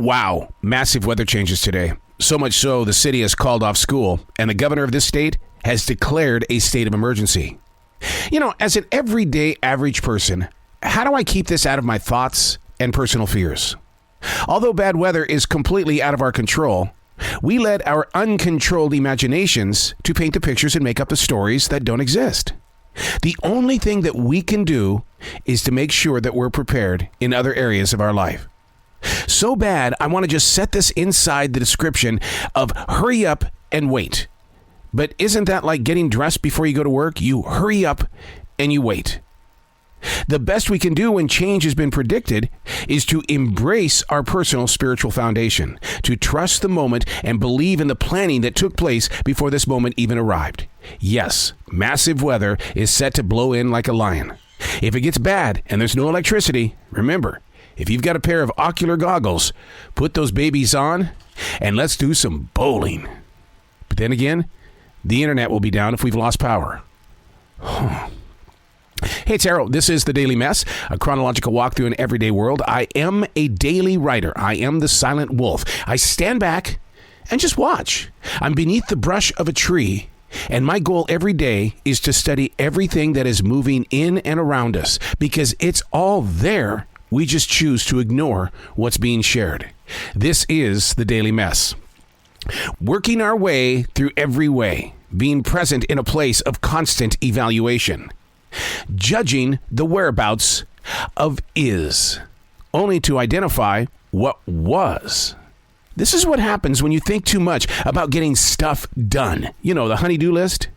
Wow, massive weather changes today. So much so, the city has called off school, and the governor of this state has declared a state of emergency. You know, as an everyday average person, how do I keep this out of my thoughts and personal fears? Although bad weather is completely out of our control, we let our uncontrolled imaginations to paint the pictures and make up the stories that don't exist. The only thing that we can do is to make sure that we're prepared in other areas of our life. So bad, I want to just set this inside the description of hurry up and wait. But isn't that like getting dressed before you go to work? You hurry up and you wait. The best we can do when change has been predicted is to embrace our personal spiritual foundation, to trust the moment and believe in the planning that took place before this moment even arrived. Yes, massive weather is set to blow in like a lion. If it gets bad and there's no electricity, remember, if you've got a pair of ocular goggles, put those babies on and let's do some bowling. But then again, the internet will be down if we've lost power. Hey, it's Errol. This is The Daily Mess, a chronological walk through an everyday world. I am a daily writer. I am the silent wolf. I stand back and just watch. I'm beneath the brush of a tree, and my goal every day is to study everything that is moving in and around us, because it's all there. We just choose to ignore what's being shared. This is The Daily Mess. Working our way through every way, being present in a place of constant evaluation. Judging the whereabouts of is, only to identify what was. This is what happens when you think too much about getting stuff done. You know, the honey-do list?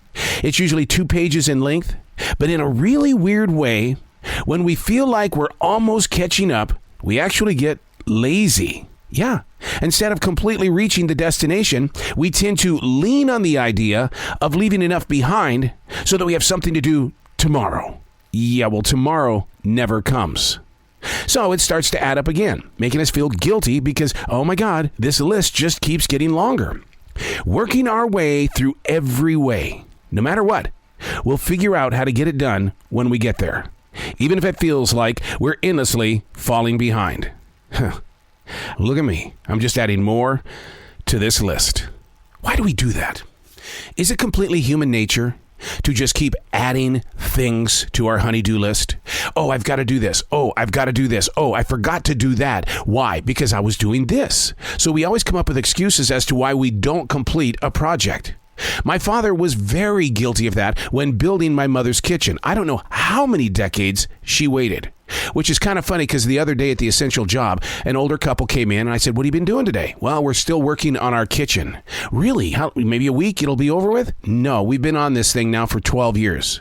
It's usually 2 pages in length, but in a really weird way, when we feel like we're almost catching up, we actually get lazy. Yeah. Instead of completely reaching the destination, we tend to lean on the idea of leaving enough behind so that we have something to do tomorrow. Yeah, well, tomorrow never comes. So it starts to add up again, making us feel guilty because, oh my God, this list just keeps getting longer. Working our way through every way, no matter what, we'll figure out how to get it done when we get there, even if it feels like we're endlessly falling behind. Look at me. I'm just adding more to this list. Why do we do that? Is it completely human nature to just keep adding things to our honey-do list? Oh, I've got to do this. Oh, I've got to do this. Oh, I forgot to do that. Why? Because I was doing this. So we always come up with excuses as to why we don't complete a project. My father was very guilty of that when building my mother's kitchen. I don't know how many decades she waited, which is kind of funny because the other day at the Essential Job, an older couple came in and I said, "What have you been doing today?" "Well, we're still working on our kitchen." "Really? How? Maybe a week it'll be over with?" "No, we've been on this thing now for 12 years.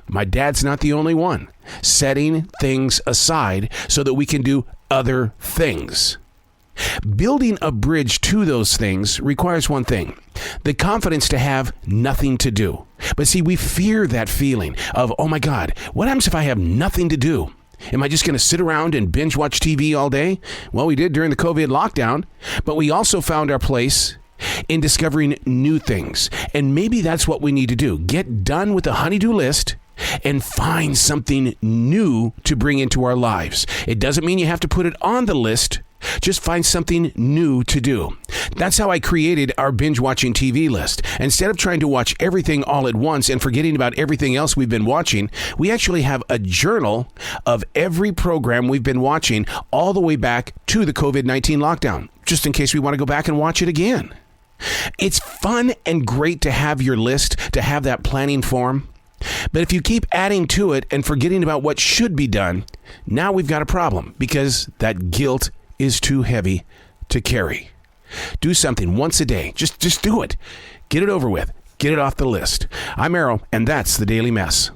My dad's not the only one. Setting things aside so that we can do other things. Building a bridge to those things requires one thing: the confidence to have nothing to do. But see, we fear that feeling of, oh my God, what happens if I have nothing to do? Am I just going to sit around and binge watch TV all day? Well, we did during the COVID lockdown, but we also found our place in discovering new things. And maybe that's what we need to do. Get done with the honey-do list and find something new to bring into our lives. It doesn't mean you have to put it on the list. Just find something new to do. That's how I created our binge-watching TV list. Instead of trying to watch everything all at once and forgetting about everything else we've been watching, we actually have a journal of every program we've been watching all the way back to the COVID-19 lockdown, just in case we want to go back and watch it again. It's fun and great to have your list, to have that planning form. But if you keep adding to it and forgetting about what should be done, now we've got a problem because that guilt is too heavy to carry. Do something once a day. Just do it. Get it over with. Get it off the list. I'm Errol, and that's The Daily Mess.